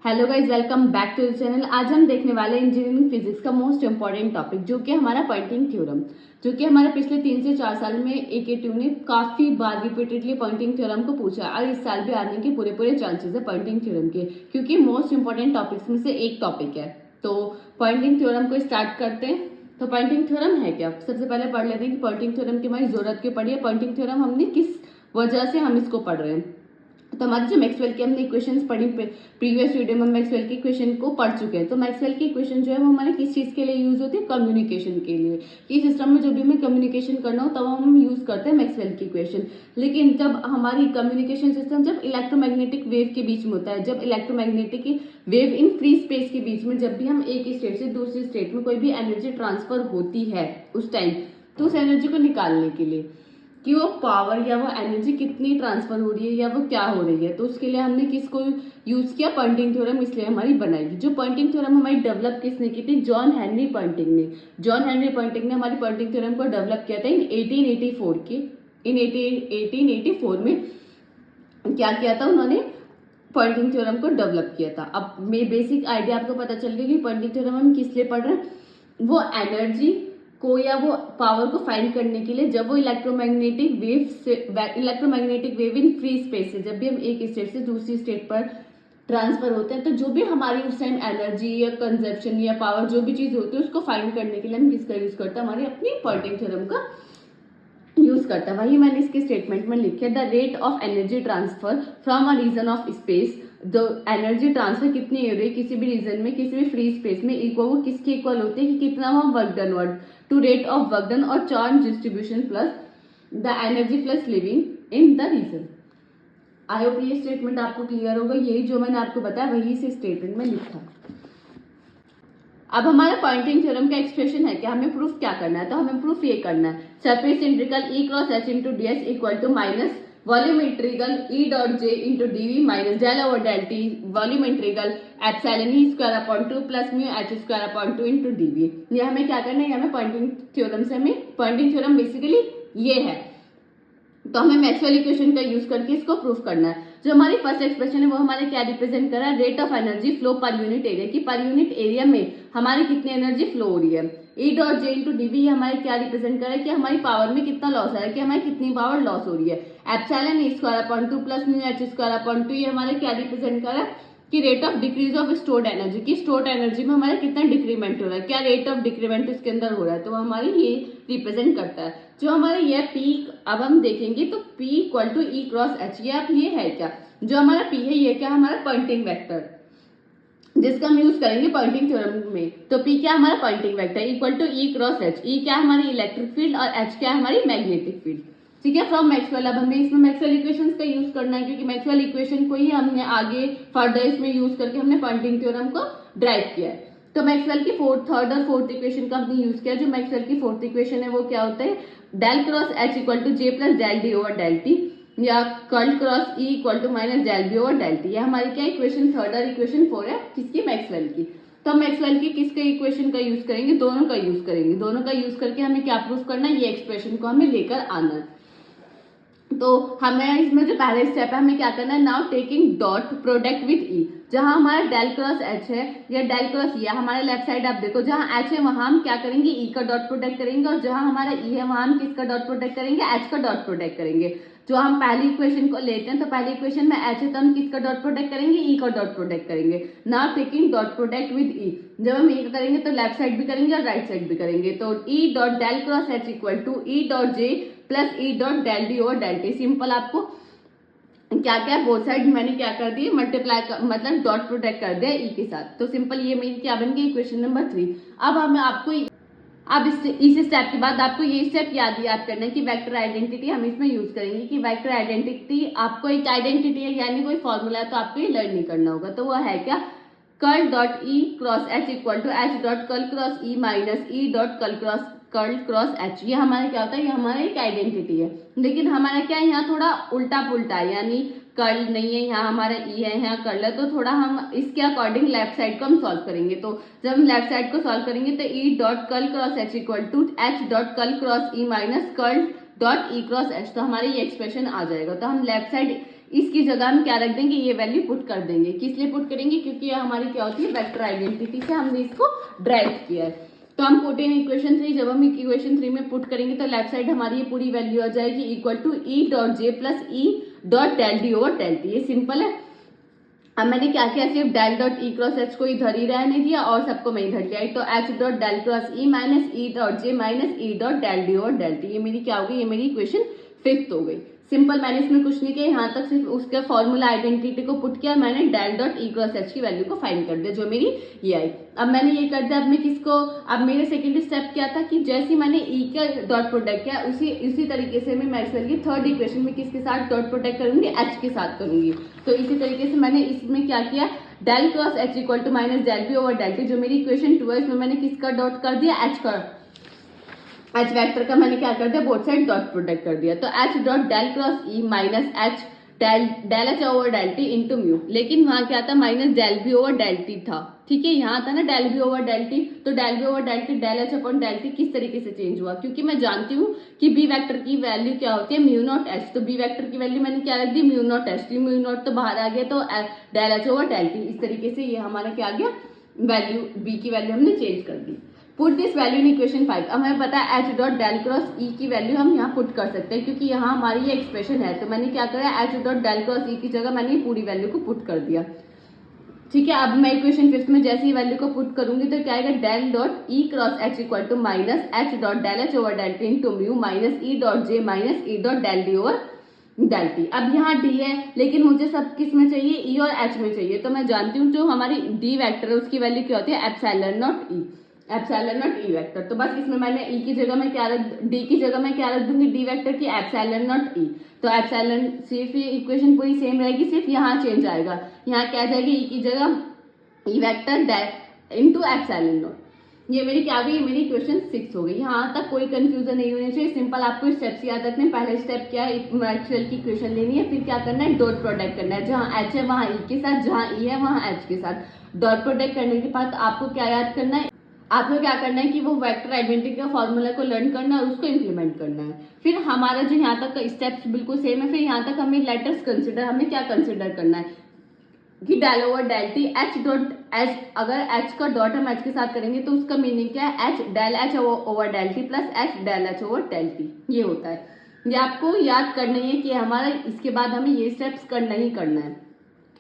Hello guys, welcome back to the channel. आज हम देखने वाले इंजीनियरिंग फिजिक्स का मोस्ट इंपॉर्टेंट टॉपिक जो कि हमारा पॉइंटिंग थ्योरम, जो कि हमारे पिछले 3 से 4 साल में AKTU ने काफी बार रिपीटेडली पॉइंटिंग थ्योरम को पूछा है और इस साल भी आने के पूरे चांसेस है पॉइंटिंग थ्योरम के, क्योंकि मोस्ट इंपॉर्टेंट टॉपिक्स में से एक टॉपिक है। तो पॉइंटिंग थ्योरम को स्टार्ट करते हैं। तो पॉइंटिंग थ्योरम है क्या, सबसे पहले पढ़ लेते हैं कि पॉइंटिंग थ्योरम की हमारी जरूरत क्यों पड़ी है, पॉइंटिंग थ्योरम हमने किस वजह से हम इसको पढ़ रहे हैं। तो हमारी जो मैक्सवेल की हमने इक्वेशंस पढ़ी, प्रीवियस वीडियो में मैक्सवेल की इक्वेशन को पढ़ चुके हैं। तो मैक्सवेल की इक्वेशन जो है वो हमारे किस चीज के लिए यूज होती है, कम्युनिकेशन के लिए। कि सिस्टम में जब भी हमें कम्युनिकेशन करना हो तब हम यूज करते हैं मैक्सवेल की इक्वेशन। लेकिन जब हमारी कम्युनिकेशन सिस्टम जब इलेक्ट्रोमैग्नेटिक वेव के बीच में होता है, जब electromagnetic wave in free space के बीच में, जब भी हम एक स्टेट से दूसरी स्टेट में कोई भी एनर्जी ट्रांसफर होती है उस टाइम, तो उस एनर्जी को निकालने के लिए कि वो पावर या वो एनर्जी कितनी ट्रांसफर हो रही है या वो क्या हो रही है, तो उसके लिए हमने किसको यूज किया, पॉइंटिंग थ्योरम। इसलिए हमारी बनाई। जो पॉइंटिंग थ्योरम हमारी डेवलप किसने की थी, जॉन हेनरी पॉइंटिंग ने। जॉन हेनरी पॉइंटिंग ने हमारी पॉइंटिंग थ्योरम को डेवलप किया था इन 1884 में। क्या किया था उन्होंने, पॉइंटिंग थ्योरम को डेवलप किया था। अब मैं बेसिक आइडिया आपको पता चल गया कि पॉइंटिंग थ्योरम हम किस लिए पढ़ रहे हैं। वो एनर्जी को या वो पावर को फाइंड करने के लिए, जब वो electromagnetic wave in free space से, जब भी हम एक स्टेट से दूसरी स्टेट पर ट्रांसफर होते हैं, तो जो भी हमारी उस टाइम एनर्जी या कंजप्शन या पावर जो भी चीज होती है उसको फाइंड करने के लिए हम किसका यूज करते हैं, हमारी अपनी पॉइंटिंग थ्योरम का यूज करता है। वही मैंने इसके स्टेटमेंट में लिखा, the rate of energy transfer from a region of space. जो एनर्जी ट्रांसफर कितनी हो रही है किसी भी रीजन में, किसी भी फ्री स्पेस में, इक्वल वो किसके इक्वल होते हैं कि कितना हम work done to rate of work done और charge distribution plus the energy plus living in the region. I hope ये स्टेटमेंट आपको क्लियर होगा। यही जो मैंने आपको बताया वही इस स्टेटमेंट में लिखा। अब हमारा पॉइंटिंग थ्योरम का एक्सप्रेशन है कि हमें प्रूफ क्या करना है। तो हमें प्रूफ ये करना है, surface integral E cross H into ds equal to minus volume integral E dot J into dv minus del over del t volume integral epsilon E square upon 2 plus mu H square upon 2 into dv। ये हमें क्या करना है, हमें Poynting theorem से, हमें Poynting theorem basically ये है। तो हमें मैक्सवेल इक्वेशन का यूज करके इसको प्रूफ करना है। जो हमारी फर्स्ट एक्सप्रेशन है वो हमारे क्या रिप्रेजेंट कर रहा है, rate of energy flow per unit area, की पर यूनिट एरिया में हमारी कितनी एनर्जी फ्लो हो रही है। E dot J into DV हमारे क्या रिप्रेजेंट कर रहा है कि हमारी पावर में कितना लॉस आ रहा है, कि हमारी कितनी पावर लॉस हो रही है। Epsilon E square upon 2 plus mu H square upon 2 ये हमारे क्या रिप्रेजेंट कर रहा है कि rate of decrease of stored energy, की स्टोर्ड एनर्जी में हमारा कितना डिक्रीमेंट हो रहा है, क्या रेट ऑफ डिक्रीमेंट इसके अंदर हो रहा है, तो हमारी ये रिप्रेजेंट करता है। जो हमारे ये पी, अब हम देखेंगे तो P equal to E cross H, ये अब ये है क्या, जो हमारा P है ये क्या हमारा पॉइंटिंग वेक्टर जिसका हम यूज करेंगे पॉइंटिंग थ्योरम में। तो P क्या हमारा Poynting vector equal to E cross H, E क्या हमारी इलेक्ट्रिक फील्ड और H क्या हमारी मैग्नेटिक फील्ड। ठीक है, फ्रॉम मैक्सवेल। अब हमें इसमें मैक्सवेल इक्वेशंस का यूज करना है, क्योंकि मैक्सवेल इक्वेशन को ही हमने आगे फर्दर इसमें यूज करके हमने पॉइंटिंग थ्योरम को ड्राइव किया है। तो मैक्सवेल की थर्ड और फोर्थ इक्वेशन का हमने यूज किया। जो मैक्सवेल की फोर्थ इक्वेशन है वो क्या होता है, del cross H equal to J plus del D over del T, या curl cross E equal to minus del B over del T. ये हमारी क्या इक्वेशन थर्ड और इक्वेशन 4 है किसकी, मैक्सवेल की। तो हम मैक्सवेल की किसके इक्वेशन का यूज करेंगे, दोनों का यूज करेंगे। दोनों का यूज करके हमें क्या प्रूफ करना है, ये एक्सप्रेशन को हमें लेकर आना है। तो हमें इसमें जो पहले स्टेप है हमें क्या करना है, now taking dot product with E। जहां हमारा डेल क्रॉस H है या डेल क्रॉस E है, हमारे लेफ्ट साइड आप देखो जहां H है वहां हम क्या करेंगे, E का डॉट प्रोडक्ट करेंगे, और जहां हमारा E है वहां हम किसका डॉट प्रोडक्ट करेंगे, H का डॉट प्रोडक्ट करेंगे। जो हम पहली इक्वेशन को लेते हैं तो पहली इक्वेशन में H है तो हम किसका डॉट प्रोडक्ट करेंगे, E का डॉट प्रोडक्ट करेंगे। Now taking dot product with E, जब हम ये करेंगे तो लेफ्ट साइड भी करेंगे और राइट साइड भी करेंगे। तो E dot del cross H equal to E dot J plus E dot del D over del T. Simple आपको क्या क्या बोथ साइड मैंने क्या कर दी, मल्टीप्लाई मतलब डॉट प्रोडक्ट कर दिया E के साथ। तो सिंपल ये मेरी क्या बन गई इक्वेशन नंबर 3। अब हमें आपको अब इस स्टेप के बाद आपको ये स्टेप याद करना है कि वेक्टर आइडेंटिटी हम इसमें यूज करेंगे। कि वेक्टर आइडेंटिटी आपको एक आइडेंटिटी है यानी कोई फॉर्मूला है, तो आपको ये लर्न नहीं करना होगा। तो वो है क्या, curl dot E cross H equal to H dot curl cross E minus E dot curl cross H। ये हमारा क्या होता है, ये हमारा एक आइडेंटिटी है। लेकिन हमारा क्या है यहाँ थोड़ा उल्टा पुल्टा है, यानी कर्ल नहीं है, यहाँ हमारा E है, यहाँ कर्ल है। तो थोड़ा हम इसके अकॉर्डिंग लेफ्ट साइड को हम सॉल्व करेंगे। तो जब हम लेफ्ट साइड को सॉल्व करेंगे तो E dot curl cross H equal to H dot curl cross E minus curl dot E cross H, तो हमारा ये एक्सप्रेशन आ जाएगा। तो हम लेफ्ट साइड इसकी जगह हम क्या रख देंगे, ये वैल्यू पुट कर देंगे। किस लिए पुट करेंगे, क्योंकि ये हमारी क्या होती है, वेक्टर आइडेंटिटी से हमने इसको ड्राइव किया है। तो हम पुट इन इक्वेशन 3, जब हम इक्वेशन 3 में पुट करेंगे तो लेफ्ट साइड हमारी ये पूरी वैल्यू आ जाएगी equal to E dot J plus E dot del D over del T. ये सिंपल है। अब मैंने क्या किया, सिर्फ del dot E cross H को इधर ही रहने दिया और सबको मैं इधर लिया, तो H dot del cross E minus E dot J minus E dot del D over del T. ये मेरी क्या हो गई, ये मेरी इक्वेशन 5th हो गई। सिंपल, मैंने इसमें कुछ नहीं किया, यहाँ तक सिर्फ उसके फॉर्मूला आइडेंटिटी को पुट किया, मैंने del dot E cross H की वैल्यू को फाइंड कर दिया, जो मेरी ये आई। अब मैंने ये कर दिया, अब मैं किसको, अब मेरे सेकंड स्टेप क्या था कि जैसे मैंने ई का डॉट प्रोडक्ट किया उसी तरीके से मैं मैक्सवेल की थर्ड इक्वेशन में किसके साथ डॉट प्रोडक्ट करूंगी, एच के साथ करूंगी। तो इसी तरीके से मैंने इसमें क्या किया, del cross H equal to minus del B over del T, जो मेरी इक्वेशन 2 है, इसमें मैंने किसका डॉट कर दिया, एच का, एच वेक्टर का मैंने क्या कर दिया, बोथ साइड डॉट प्रोडक्ट कर दिया। तो H dot del cross E minus H del H over del T into mu, लेकिन वहां क्या था, minus del B over del t था, ठीक है, यहाँ था ना del B over del T. तो del B over del T del H upon del t किस तरीके से चेंज हुआ, क्योंकि मैं जानती हूँ कि बी वेक्टर की वैल्यू क्या होती है, म्यू नॉट एच। तो बी वेक्टर की वैल्यू मैंने क्या रख दी, mu not H, mu naught तो बाहर आ गया, तो del H over del t. इस तरीके से ये हमारा क्या आ गया, वैल्यू बी की वैल्यू हमने चेंज कर दी। Put this value in equation 5। अब हमें पता है H dot del cross E की वैल्यू हम यहाँ पुट कर सकते हैं, क्योंकि यहाँ हमारी ये एक्सप्रेशन है। तो मैंने क्या करा, H dot del cross E की जगह मैंने पूरी वैल्यू को पुट कर दिया, ठीक है। अब मैं इक्वेशन 5 में जैसे ही वैल्यू को पुट करूंगी तो क्या आएगा, del dot E cross H equal to minus H dot del H over del T into mu minus E dot J minus E dot del D over del T. अब यहाँ D है, लेकिन मुझे सब किस में चाहिए, ई और एच में चाहिए। तो मैं जानती हूँ जो हमारी डी वेक्टर है उसकी वैल्यू क्या होती है, epsilon not E, epsilon not E vector. तो बस इसमें मैंने ई की जगह में क्या रख, डी की जगह में क्या रख दूंगी, डी वेक्टर की एप्सिलॉन नॉट ई। तो एप्सिलॉन, सिर्फ ये इक्वेशन पूरी सेम रहेगी, सिर्फ यहाँ चेंज आएगा, यहाँ क्या आ जाएगी, ई की जगह E vector into epsilon not. ये मेरी क्या गई, मेरी इक्वेशन 6 हो गई। यहाँ तक कोई कंफ्यूजन नहीं होनी चाहिए, सिंपल आपको स्टेप्स याद रखने हैं। पहले स्टेप क्या है, मैक्सवेल की इक्वेशन लेनी है, फिर क्या करना है, डॉट प्रोडक्ट करना है, जहाँ एच है वहाँ ई के साथ, जहाँ ई है वहाँ एच के साथ। डॉट प्रोडक्ट करने के बाद आपको क्या याद करना है, आपको क्या करना है कि वो वेक्टर आइडेंटिटी का फॉर्मूला को लर्न करना है और उसको इम्प्लीमेंट करना है। फिर हमारा जो यहाँ तक का स्टेप्स बिल्कुल सेम है। फिर यहाँ तक हमें लेटर्स कंसिडर, हमें क्या कंसिडर करना है कि del over del T H dot H, अगर एच का डॉट हम एच के साथ करेंगे तो उसका मीनिंग क्या है, H del H over del T plus H del H over del T, ये होता है। ये आपको याद करना है कि हमारा इसके बाद हमें ये स्टेप्स करना ही करना है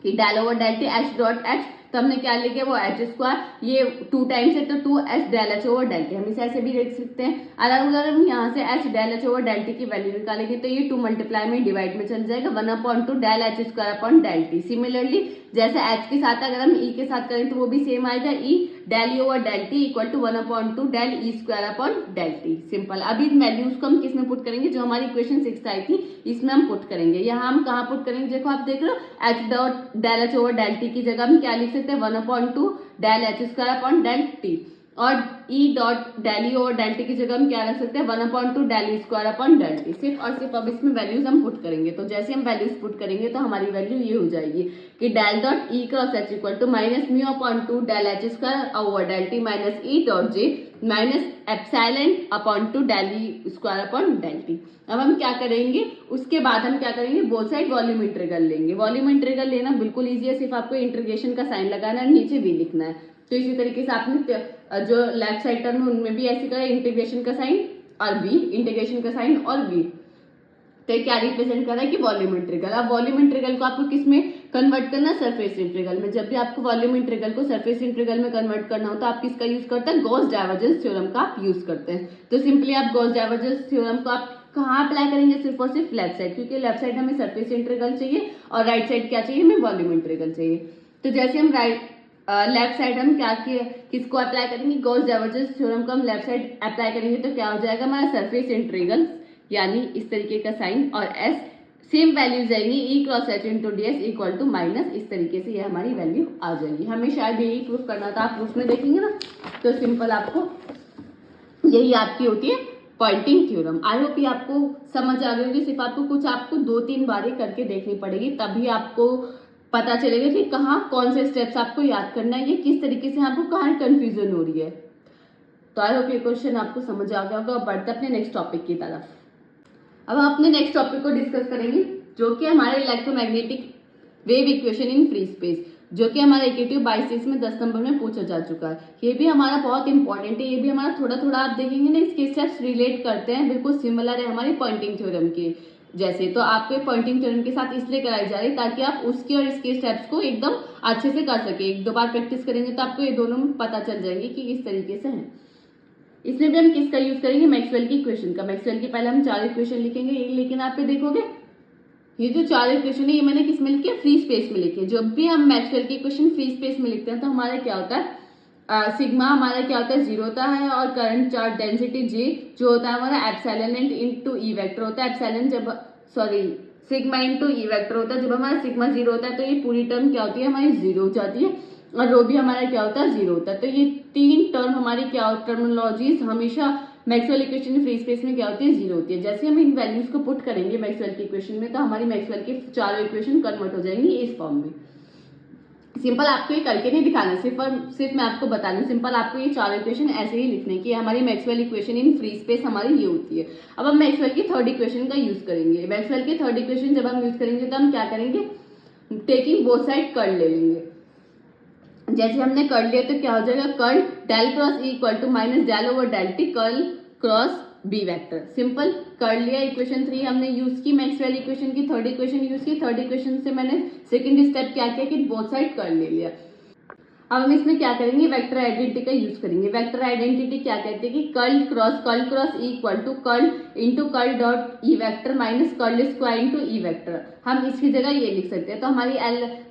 कि del over del T H dot H, तो हमने क्या लिखे, वो एच स्क्वायर, ये 2 टाइम्स है तो 2 H del H over del T, हम इसे ऐसे भी लिख सकते हैं। अगर हम यहाँ से H del H over del T की वैल्यू निकालेंगे तो ये 2 मल्टीप्लाई में डिवाइड में चल जाएगा, 1/2 del H square upon del T. Similarly जैसे एच के साथ अगर हम ई के साथ करें तो वो भी सेम आएगा, E del E over del T equal to 1/2 del E square upon del T. Simple. अभी इन वैल्यूज को हम किस में पुट करेंगे, जो हमारी इक्वेशन 6 आई थी इसमें हम पुट करेंगे। यहाँ हम कहाँ पुट करेंगे, देखो आप देख रहे हो, H dot del H over del T की जगह हम क्या लिख सकते हैं, 1/2 del H square upon del t, और E dot del E over del T की जगह हम क्या रख सकते हैं, 1/2 del E square upon del t. सिर्फ और सिर्फ अब इसमें वैल्यूज हम पुट करेंगे। तो जैसे हम वैल्यूज पुट करेंगे तो हमारी वैल्यू ये हो जाएगी कि del dot E cross H equal to minus mu upon 2 del H square over del T minus E dot J minus epsilon upon 2 del E square upon del T. अब हम क्या करेंगे, उसके बाद हम क्या करेंगे, बोथ साइड वॉल्यूम इंटीग्रल लेंगे। वॉल्यूम इंटीग्रल लेना बिल्कुल ईजी है, सिर्फ आपको इंटीग्रेशन का साइन लगाना है, नीचे भी लिखना है। तो इसी तरीके से आपने जो लेफ्ट साइड टर्म है उनमें भी ऐसे करा, इंटीग्रेशन का साइन और वी, इंटीग्रेशन का साइन और वी। तो क्या रिप्रेजेंट कर रहा है कि वॉल्यूम इंटीग्रल। अब वॉल्यूम इंटीग्रल को आपको किस में कन्वर्ट करना है, सरफेस इंटीग्रल में। जब भी आपको वॉल्यूम इंटीग्रल को सरफेस इंटीग्रल में कन्वर्ट करना हो तो आप किसका यूज करते हैं, गॉस डाइवर्जेंस थ्योरम का आप यूज करते हैं। तो सिंपली आप गॉस डाइवर्जेंस थ्योरम को आप कहाँ अप्लाई करेंगे, सिर्फ और सिर्फ लेफ्ट साइड, क्योंकि लेफ्ट साइड हमें सरफेस इंटीग्रल चाहिए और राइट साइड क्या चाहिए, हमें वॉल्यूम इंटीग्रल चाहिए। तो जैसे हम लेफ्ट साइड हम क्या किसको अप्लाई करेंगे, गॉस डाइवर्जेंस थ्योरम को हम लेफ्ट साइड अप्लाई करेंगे तो क्या हो जाएगा हमारा सरफेस इंटीग्रल, यानी इस तरीके का साइन और एस सेम वैल्यू जाएंगी, E cross H into D S equal to minus, इस तरीके से ये हमारी वैल्यू आ जाएगी। हमें शायद यही प्रूफ करना था, आप प्रूफ में देखेंगे ना। तो सिंपल आपको यही आपकी होती है पॉइंटिंग थ्योरम। आई होप ये आपको समझ आ गई होगी। सिर्फ आपको कुछ 2-3 बारें करके देखनी पड़ेगी, तभी आपको पता चलेगा कि कहाँ कौन से स्टेप्स आपको याद करना है, ये किस तरीके से आपको कहाँ कंफ्यूजन हो रही है। तो आई होप ये क्वेश्चन आपको समझ आ गया होगा। बढ़ते अपने नेक्स्ट टॉपिक की तरफ। अब हम अपने नेक्स्ट टॉपिक को डिस्कस करेंगे जो कि हमारे electromagnetic wave equation in free space, जो कि हमारा इक्वेटिव 22 में 10 नंबर में पूछा जा चुका है। ये भी हमारा बहुत इंपॉर्टेंट है, ये भी हमारा थोड़ा थोड़ा आप देखेंगे ना, इसके स्टेप्स रिलेट करते हैं, बिल्कुल सिमिलर है हमारी पॉइंटिंग थ्योरम के जैसे। तो आपको पॉइंटिंग थ्योरम के साथ इसलिए कराई जा रही है ताकि आप उसके और इसके स्टेप्स को एकदम अच्छे से कर सके। एक दो बार प्रैक्टिस करेंगे तो आपको ये दोनों पता चल जाएंगे कि किस तरीके से है। इसमें भी हम किसका यूज करेंगे, मैक्सवेल की इक्वेशन का। मैक्सवेल की पहले हम 4 इक्वेशन लिखेंगे, लेकिन आप पे देखोगे ये जो 4 इक्वेशन है ये मैंने किस में लिखी है, फ्री स्पेस में लिखी है। जब भी हम मैक्सवेल की इक्वेशन फ्री स्पेस में लिखते हैं तो हमारा क्या होता है, सिग्मा हमारा क्या होता है, 0 होता है, और करंट चार्ज डेंसिटी जी जो होता है हमारा एप्सिलॉन इनटू ई वेक्टर होता है। एप्सिलॉन जब सिग्मा इनटू ई वेक्टर होता है, जब हमारा सिग्मा 0 होता है तो ये पूरी टर्म क्या होती है, हमारी 0 हो जाती है, और रो भी हमारा क्या होता है, 0 होता है। तो ये 3 टर्म हमारी क्या टर्मिनोलॉजीज हमेशा मैक्सवेल इक्वेशन फ्री स्पेस में क्या होती है, 0 होती है। जैसे हम इन वैल्यूज को पुट करेंगे मैक्सवेल की इक्वेशन में तो हमारी मैक्सवेल की 4 इक्वेशन कन्वर्ट हो जाएंगी इस फॉर्म में। सिंपल आपको ये करके नहीं दिखाना, सिर्फ मैं आपको बता दूं, सिंपल आपको ये 4 इक्वेशन ऐसे ही लिखने की। हमारी Maxwell equation in free space हमारी ये होती है। अब हम मैक्सवेल की 3rd इक्वेशन का यूज करेंगे। मैक्सवेल की 3rd इक्वेशन जब हम यूज करेंगे तो हम क्या करेंगे, टेकिंग बोथ साइड कर्ल ले लेंगे। जैसे हमने कर्ल लिया तो क्या हो जाएगा, curl del cross E equal to minus del over del T curl cross B vector. Simple कर लिया। इक्वेशन 3 हमने यूज की, मैक्सवेल इक्वेशन की 3rd इक्वेशन यूज की। 3rd इक्वेशन से मैंने सेकंड स्टेप क्या किया कि बोथ साइड कर ले लिया। अब हम इसमें क्या करेंगे, वेक्टर आइडेंटिटी का यूज करेंगे। वेक्टर आइडेंटिटी क्या कहते हैं कि curl cross E equal to curl into curl dot E vector minus curl square into E vector. हम इसकी जगह ये लिख सकते हैं। तो हमारी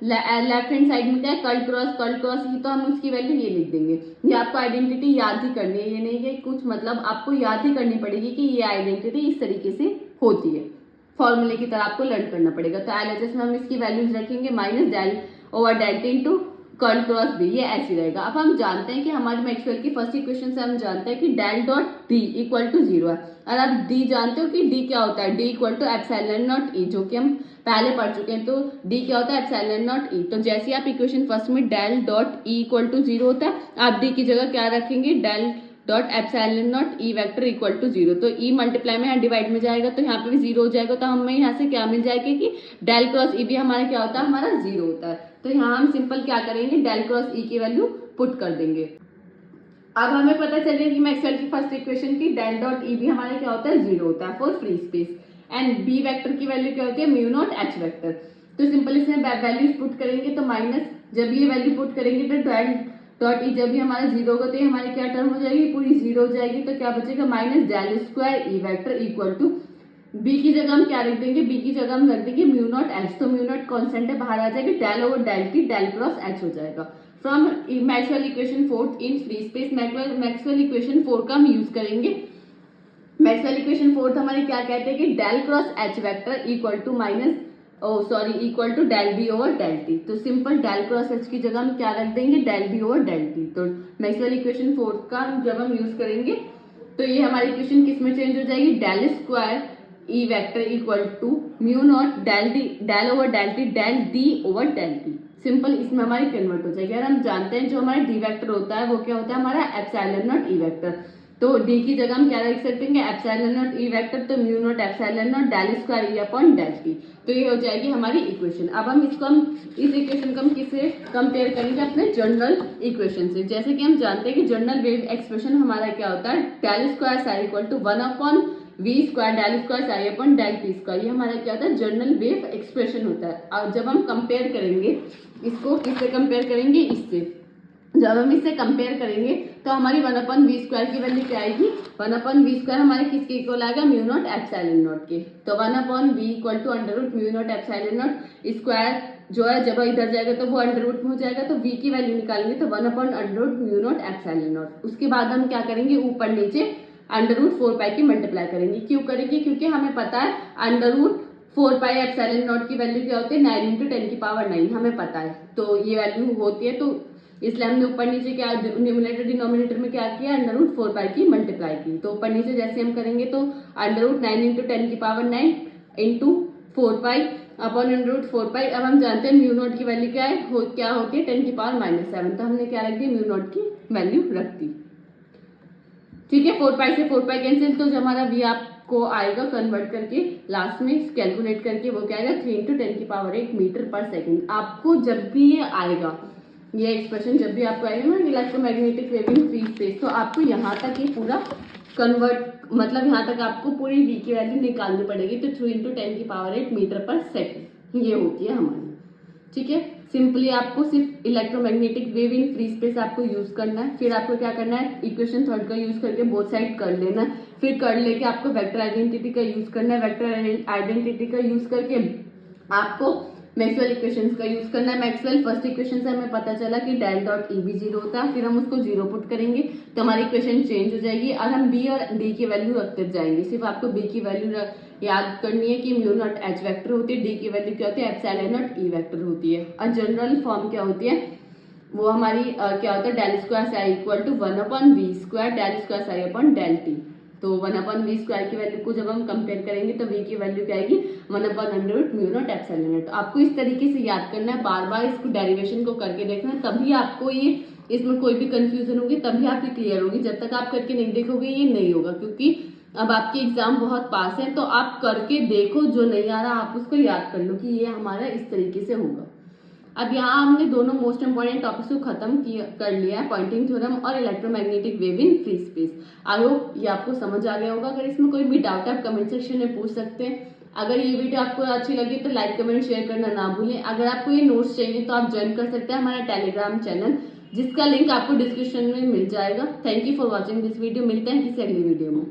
लेफ्ट हैंड साइड में क्या है, कर्ल क्रॉस ई, तो हम उसकी वैल्यू ये लिख देंगे। ये आपको आइडेंटिटी याद ही करनी है, ये नहीं कि कुछ मतलब आपको याद ही करनी पड़ेगी कि ये आइडेंटिटी इस तरीके से होती है, फॉर्मूले की तरह आपको लर्न करना पड़ेगा। तो एलएचएस में हम इसकी वैल्यूज रखेंगे minus del over del T into curl cross B, ये ऐसे रहेगा। अब हम जानते हैं कि हमारे मैक्सवेल की फर्स्ट इक्वेशन से हम जानते हैं कि del dot D equal to 0 है। और आप डी जानते हो कि डी क्या होता है, D equal to epsilon not E, जो कि हम पहले पढ़ चुके हैं। तो डी क्या होता है, एप्सिलॉन नॉट ई। तो जैसे आप इक्वेशन फर्स्ट में del dot E equal to 0 होता है, आप डी की जगह क्या रखेंगे, del dot epsilon not E vector equal to 0। तो ई मल्टीप्लाई में यहाँ डिवाइड में जाएगा तो यहाँ पे भी 0 हो जाएगा। तो हमें यहाँ से क्या मिल जाएगा कि डेल क्रॉस ई भी हमारा क्या होता है, हमारा 0 होता है। तो यहाँ हम सिंपल क्या करेंगे, डेल क्रॉस ई की वैल्यू पुट कर देंगे। अब हमें पता चल गया कि मैक्सवेल की फर्स्ट इक्वेशन की डेल डॉट ई भी हमारे क्या होता है, 0 होता है for free space. And B vector की वैल्यू क्या होती है, म्यू नॉट एच वेक्टर। तो सिंपल इसमें वैल्यूज पुट करेंगे तो माइनस, जब ये वैल्यू पुट करेंगे तो डेल डॉट ई जब भी हमारा 0 होगा तो ये हमारी क्या टर्म हो जाएगी, पूरी 0 हो जाएगी। तो क्या बचेगा, minus del square E vector equal to B की जगह हम क्या रख देंगे, बी की जगह हम रख देंगे म्यू नॉट एच। तो म्यू नॉट कॉन्स्टेंट है, बाहर आ जाएगी, del over del T del cross H हो जाएगा। From Maxwell equation 4 in free space, Maxwell equation 4 का हम यूज करेंगे। मैक्सवेल इक्वेशन 4 हमारे क्या कहते हैं कि del cross H vector equal to equal to del B over del T. तो सिंपल डेल क्रॉस एच की जगह हम क्या रख देंगे, del B over del T. तो मैक्सवेल इक्वेशन 4 का जब हम यूज करेंगे तो ये हमारी इक्वेशन किस में चेंज हो जाएगी, del square E vector equal to mu not del over del T del D over del T. Simple इसमें हमारी कन्वर्ट हो जाएगी। और हम जानते हैं जो हमारा डी वेक्टर होता है वो क्या होता है, हमारा एप्सिलॉन नॉट ई वेक्टर। तो डी की जगह हम क्या लिख सकते हैं, एप्सिलॉन नॉट ई वेक्टर, तो mu not epsilon not del square E upon del T. तो ये हो जाएगी हमारी इक्वेशन। अब हम इस इक्वेशन को हम किससे कंपेयर करेंगे, अपने जनरल इक्वेशन से। जैसे कि हम जानते हैं कि जनरल वेव एक्सप्रेशन हमारा क्या होता है, del square psi equal to 1 upon V square del square psi upon del T square. ये हमारा क्या होता है, जनरल वेव एक्सप्रेशन होता है। और जब हम कंपेयर करेंगे इसको, किससे कंपेयर करेंगे, इससे। जब हम इससे कंपेयर करेंगे तो हमारी 1 अपॉन वी स्क्वायर की वैल्यू क्या आएगी, 1 अपॉन वी स्क्वायर हमारे किसके इक्वल आएगा, म्यू नॉट एप्सिलॉन नॉट के। तो 1 upon V equal to under root mu not epsilon not square जो है जब इधर जाएगा तो वो अंडर रूट में हो जाएगा। तो वी की वैल्यू निकालेंगे तो 1 upon under root mu not epsilon not. उसके बाद हम क्या करेंगे, ऊपर नीचे अंडर रूट 4 पाई की मल्टीप्लाई करेंगे। क्यों करेंगे, क्योंकि हमें पता है under root 4 pi epsilon not की वैल्यू क्या होती है, 9 इंटू 10 की पावर 9 हमें पता है। तो ये वैल्यू होती है, तो इसलिए हमने ऊपर नीचे क्या न्यूमरेटर डिनोमिनेटर में क्या किया, अंडर रूट 4 पाई की मल्टीप्लाई की। तो ऊपर नीचे जैसे हम करेंगे तो अंडर रूट 9 इंटू 10 की power 9 into 4 pi upon under root 4 pi. अब हम जानते हैं म्यू नॉट की वैल्यू क्या है, क्या होती है 10 की पावर -7। तो हमने क्या रख दी, म्यू नॉट की वैल्यू रख दी। ठीक है, 4 पाई से 4 पाई कैंसिल, तो जो हमारा वी आप को आएगा कन्वर्ट करके लास्ट में कैलकुलेट करके, वो क्या आएगा 3 × 10⁸ मीटर पर सेकेंड। आपको जब भी ये आएगा, ये एक्सप्रेशन जब भी आपको आएगा ना electromagnetic wave in free space, तो आपको यहाँ तक ये पूरा कन्वर्ट, मतलब यहाँ तक आपको पूरी v की वैल्यू निकालनी पड़ेगी। तो 3 × 10⁸ मीटर पर सेकेंड ये होती है हमारी। ठीक है, सिंपली आपको सिर्फ electromagnetic wave in free space आपको यूज करना है। फिर आपको क्या करना है, इक्वेशन थर्ड का यूज करके बोथ साइड कर लेना है। फिर कर लेके आपको वेक्टर आइडेंटिटी का यूज करना है। वेक्टर आइडेंटिटी का यूज करके आपको मैक्सवेल इक्वेशंस का यूज करना है। मैक्सवेल फर्स्ट इक्वेशन से हमें पता चला कि डेल डॉट ई भी 0 होता है। फिर हम उसको 0 पुट करेंगे तो हमारी इक्वेशन चेंज हो जाएगी और हम बी और डी की वैल्यू रखते जाएंगे। सिर्फ आपको बी की वैल्यू याद करनी है कि म्यू नॉट एच वेक्टर होती है, डी की वैल्यू क्या होती है एप्सिलॉन नॉट ई वेक्टर होती है। और जनरल फॉर्म क्या होती है, वो हमारी क्या होता है del square psi equal to 1/v² del square psi upon del T. तो 1/v² की वैल्यू को जब हम कंपेयर करेंगे तो v की वैल्यू क्या आएगी 1/√μ नॉट एप्सिलॉन नॉट। आपको इस तरीके से याद करना है, बार बार इसको डेरिवेशन को करके देखना है, तभी आपको ये इसमें कोई भी कंफ्यूजन होगी तभी आपकी क्लियर होगी। जब तक आप करके नहीं देखोगे ये नहीं होगा, क्योंकि अब आपके एग्जाम बहुत पास है। तो आप करके देखो, जो नहीं आ रहा आप उसको याद कर लो कि ये हमारा इस तरीके से होगा। अब यहाँ हमने दोनों मोस्ट इंपॉर्टेंट टॉपिक्स को खत्म कर लिया है, पॉइंटिंग थ्योरम और electromagnetic wave in free space. I hope ये आपको समझ आ गया होगा। अगर इसमें कोई भी डाउट है आप कमेंट सेक्शन में पूछ सकते हैं। अगर ये वीडियो आपको अच्छी लगी तो लाइक कमेंट शेयर करना ना भूलें। अगर आपको ये नोट्स चाहिए तो आप ज्वाइन कर सकते हैं हमारा टेलीग्राम चैनल, जिसका लिंक आपको डिस्क्रिप्शन में मिल जाएगा। Thank you for watching this video. मिलते हैं किसी अगली वीडियो में।